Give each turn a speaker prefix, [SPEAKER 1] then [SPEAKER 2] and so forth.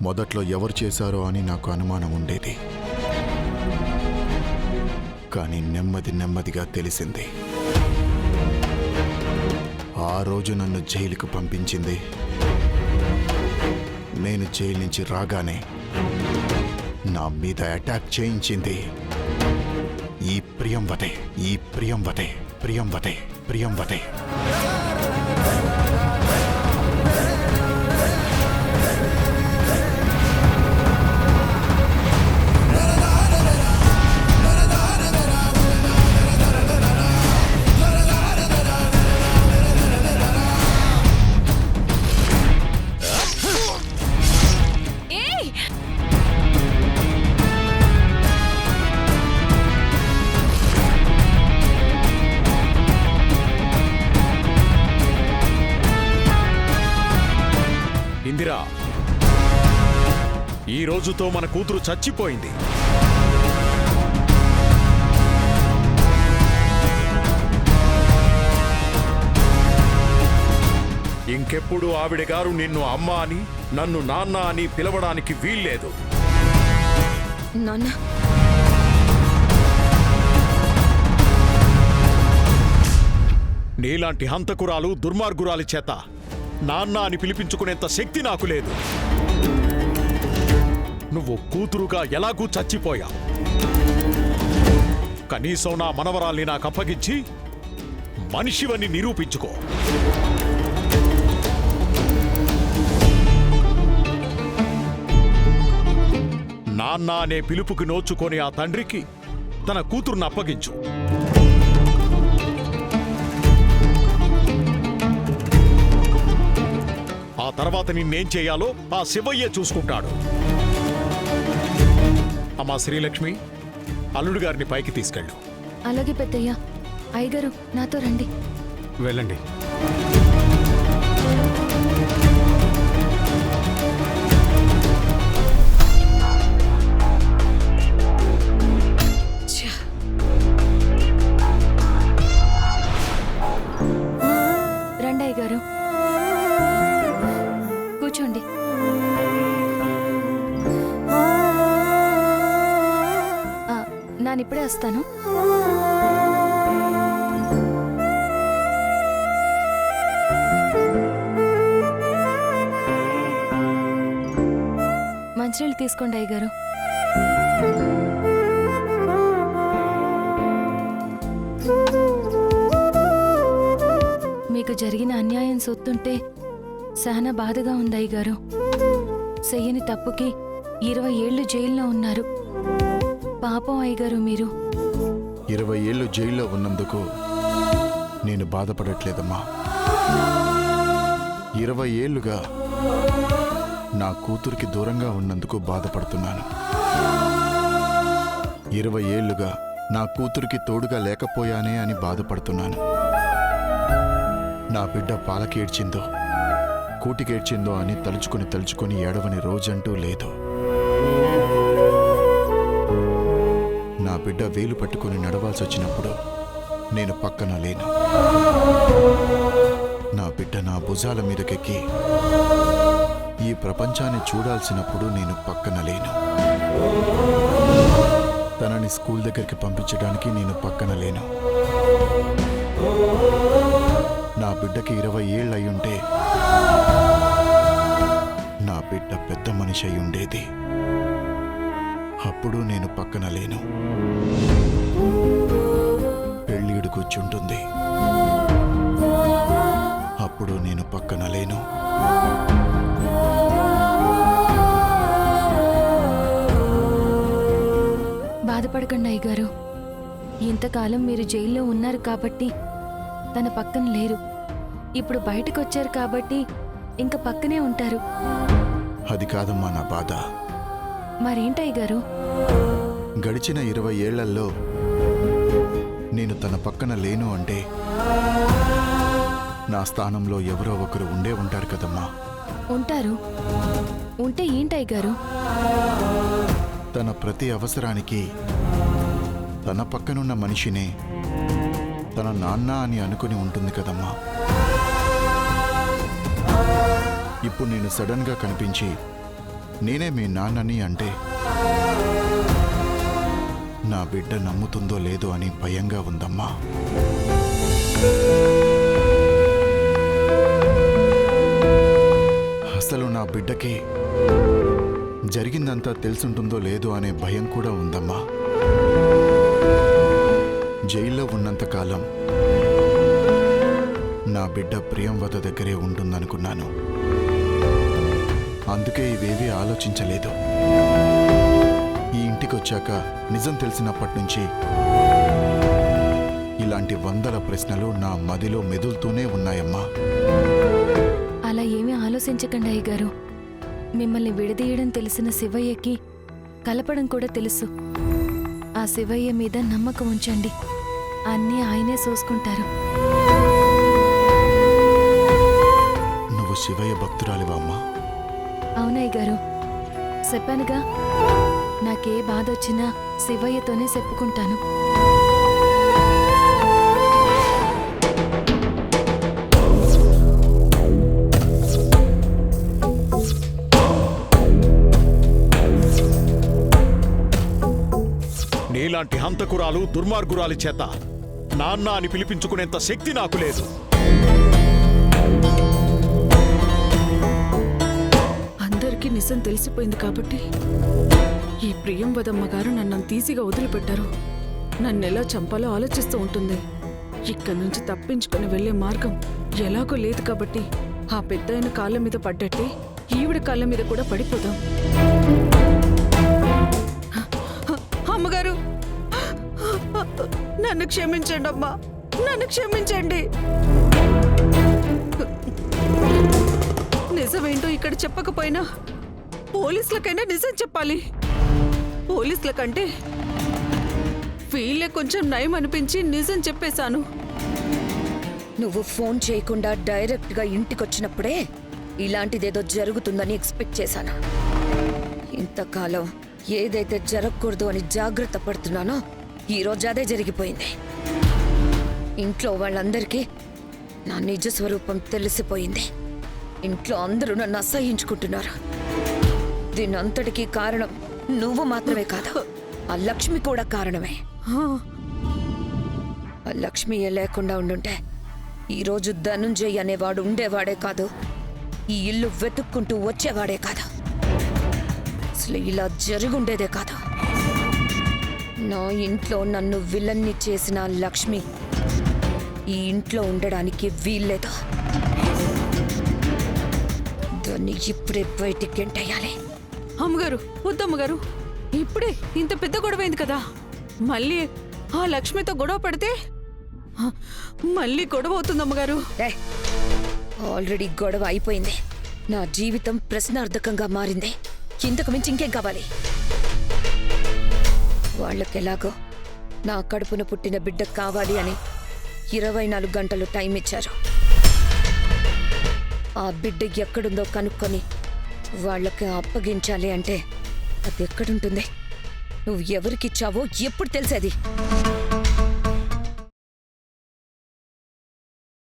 [SPEAKER 1] మొదట్లో ఎవరు చేశారో అని నాకు అనుమానం ఉండేది. కానీ నెమ్మదిగా తెలిసింది. ఆ రోజు నన్ను జైలుకు పంపించింది. నేను జైలు నుంచి రాగానే నా మీద అటాక్ చేయించింది ఈ ప్రియంవదే.
[SPEAKER 2] ఇందిరా, ఈ రోజుతో మన కూతురు చచ్చిపోయింది. ఇంకెప్పుడు ఆవిడ గారు నిన్ను అమ్మ అని నన్ను నాన్న అని పిలవడానికి వీల్లేదు.
[SPEAKER 3] నాన్న,
[SPEAKER 2] నీలాంటి హంతకురాలు దుర్మార్గురాలి చేత నాన్న అని పిలిపించుకునేంత శక్తి నాకు లేదు. నువ్వు కూతురుగా ఎలాగూ చచ్చిపోయావు. కనీసం నా మనవరాల్ని నాకు అప్పగించి మనిషివని నిరూపించుకో. నాన్న అనే పిలుపుకి నోచుకొని ఆ తండ్రికి తన కూతురుని అప్పగించు. ఆ తర్వాత నిన్నేం చేయాలో ఆ శివయ్య చూసుకుంటాడు. అమ్మా శ్రీలక్ష్మి, అల్లుడు గారిని పైకి తీసుకెళ్ళు.
[SPEAKER 3] అలాగే పెద్దయ్య. అయ్యగారు, నాతో రండి.
[SPEAKER 2] వెళ్ళండి.
[SPEAKER 3] రండి అయ్యగారు, కూర్చోండి. నానిప్పుడే వస్తాను. మంచినీళ్ళు తీసుకోండి అయ్యగారు. మీకు జరిగిన అన్యాయం సొత్తుంటే చాలా బాధగా ఉంది అయ్యగారు. చెయ్యని తప్పుకి 20 ఏళ్లు జైల్లో ఉన్నారు. పాపం అయ్యగారు మీరు.
[SPEAKER 1] 20 ఏళ్ళు జైల్లో ఉన్నందుకు నేను బాధపడట్లేదమ్మా. 20 ఏళ్లుగా నా కూతురికి దూరంగా ఉన్నందుకు బాధపడుతున్నాను. 20 ఏళ్లుగా నా కూతురికి తోడుగా లేకపోయానే అని బాధపడుతున్నాను. నా బిడ్డ పాలకేడ్చిందో కూటికేడ్చిందో అని తలుచుకొని ఏడవని రోజంటూ లేదు. నా బిడ్డ వేలు పట్టుకుని నడవాల్సి వచ్చినప్పుడు నేను పక్కన లేను. నా బిడ్డ నా భుజాల మీదకెక్కి ఈ ప్రపంచాన్ని చూడాల్సినప్పుడు నేను పక్కన లేను. తనని స్కూల్ దగ్గరికి పంపించడానికి నేను పక్కన లేను. నా బిడ్డకి 20 ఏళ్ళు అయ్యుంటే నా బిడ్డ పెద్ద మనిషి అయి ఉండేది. అప్పుడు నేను పక్కన లేను. పెళ్ళిడు కూర్చుంటుంది, అప్పుడు నేను పక్కన లేను.
[SPEAKER 3] బాధపడకండి అయ్యగారు. ఇంతకాలం మీరు జైల్లో ఉన్నారు కాబట్టి తన పక్కన లేరు. ఇప్పుడు బయటకు వచ్చారు కాబట్టి ఇంక పక్కనే ఉంటారు.
[SPEAKER 1] అది కాదమ్మా నా బాధ.
[SPEAKER 3] మరేంటయ్యగారు?
[SPEAKER 1] గడిచిన 20 ఏళ్లలో నేను తన పక్కన లేను అంటే నా స్థానంలో ఎవరో ఒకరు ఉండే ఉంటారు కదమ్మా.
[SPEAKER 3] ఉంటారు. ఉంటే ఏంటయ్యగారు?
[SPEAKER 1] తన ప్రతి అవసరానికి తన పక్కనున్న మనిషినే తన నాన్న అని అనుకుని ఉంటుంది కదమ్మా. ఇప్పుడు నేను సడన్గా కనిపించి నేనే మీ నాన్నని అంటే నా బిడ్డ నమ్ముతుందో లేదో అని భయంగా ఉందమ్మా. అసలు నా బిడ్డకి జరిగిందంతా తెలుసుంటుందో లేదో అనే భయం కూడా ఉందమ్మా. జైల్లో ఉన్నంతకాలం నా బిడ్డ ప్రియంవద దగ్గరే ఉంటుందనుకున్నాను. అందుకే ఇవేవీ ఆలోచించలేదు. ఈ ఇంటికొచ్చాక నిజం తెలిసినప్పటి నుంచి ఇలాంటి వందల ప్రశ్నలు నా మదిలో మెదులుతూనే ఉన్నాయమ్మా.
[SPEAKER 3] అలా ఏమీ ఆలోచించకండి అయ్యగారు. మిమ్మల్ని విడదీయడం తెలిసిన శివయ్యకి కలపడం కూడా తెలుసు. ఆ శివయ్య మీద నమ్మకం ఉంచండి, అన్నీ ఆయనే చూసుకుంటారు.
[SPEAKER 1] నువ్వు శివయ్య భక్తురాలివా అమ్మా?
[SPEAKER 3] అవునయ్య గారు, చెప్పానుగా, నాకే బాధ వచ్చినా శివయ్యతోనే చెప్పుకుంటాను.
[SPEAKER 2] నీలాంటి హంతకురాలు దుర్మార్గురాలి చేత నాన్న అని పిలిపించుకునేంత శక్తి నాకు లేదు.
[SPEAKER 4] అందరికీ నిజం తెలిసిపోయింది కాబట్టి ఈ ప్రియంవదమ్మ గారు నన్ను ఈజీగా వదిలిపెట్టారు. నన్నెలా చంపాలో ఆలోచిస్తూ ఉంటుంది. ఇక్కడి నుంచి తప్పించుకుని వెళ్లే మార్గం ఎలాగో లేదు కాబట్టి ఆ పెద్దాయన కాళ్ళ మీద పడ్డట్టే ఈవిడ కాళ్ళ మీద కూడా పడిపోదాం. అమ్మగారు, నన్ను క్షమించండి అమ్మా, నన్ను క్షమించండి. నిజమేంటో ఇక్కడ చెప్పకపోయినా పోలీసులకైనా నిజం చెప్పాలి. పోలీసుల కంటే వీళ్ళే కొంచెం నయం అనిపించి నిజం చెప్పేశాను.
[SPEAKER 5] నువ్వు ఫోన్ చేయకుండా డైరెక్ట్గా ఇంటికొచ్చినప్పుడే ఇలాంటిదేదో జరుగుతుందని ఎక్స్పెక్ట్ చేశాను. ఇంతకాలం ఏదైతే జరగకూడదు అని జాగ్రత్త పడుతున్నానో ఈరోజు అదే జరిగిపోయింది. ఇంట్లో వాళ్ళందరికీ నా నిజ స్వరూపం తెలిసిపోయింది. ఇంట్లో అందరూ నన్ను అసహ్యించుకుంటున్నారు. దీనంతటికీ కారణం నువ్వు మాత్రమే కాదు, ఆ లక్ష్మి కూడా కారణమే. ఆ లక్ష్మియే లేకుండా ఉండుంటే ఈరోజు ధనుంజయ్ అనేవాడు ఉండేవాడే కాదు, ఈ ఇల్లు వెతుక్కుంటూ వచ్చేవాడే కాదు, అసలు ఇలా జరుగుండేదే కాదు. నా ఇంట్లో నన్ను విలన్ని చేసిన లక్ష్మి ఈ ఇంట్లో ఉండడానికి వీల్లేదు. దాన్ని ఇప్పుడే బయటికి గెంటేయాలి.
[SPEAKER 4] అమ్మగారు, వద్దమ్మగారు, ఇప్పుడే ఇంత పెద్ద గొడవైంది కదా, మళ్ళీ ఆ లక్ష్మితో గొడవ పడితే మళ్ళీ గొడవ అవుతుంది అమ్మగారు.
[SPEAKER 5] ఆల్రెడీ గొడవ అయిపోయింది. నా జీవితం ప్రశ్నార్థకంగా మారింది. ఇంతకు మించి ఇంకేం కావాలి? వాళ్ళకెలాగో నా కడుపున పుట్టిన బిడ్డ కావాలి అని 24 గంటలు టైం ఇచ్చారు. ఆ బిడ్డ ఎక్కడుందో కనుక్కొని వాళ్ళకి అప్పగించాలి అంటే అది ఎక్కడుంటుంది? నువ్వు ఎవరికిచ్చావో ఎప్పుడు తెలిసేది?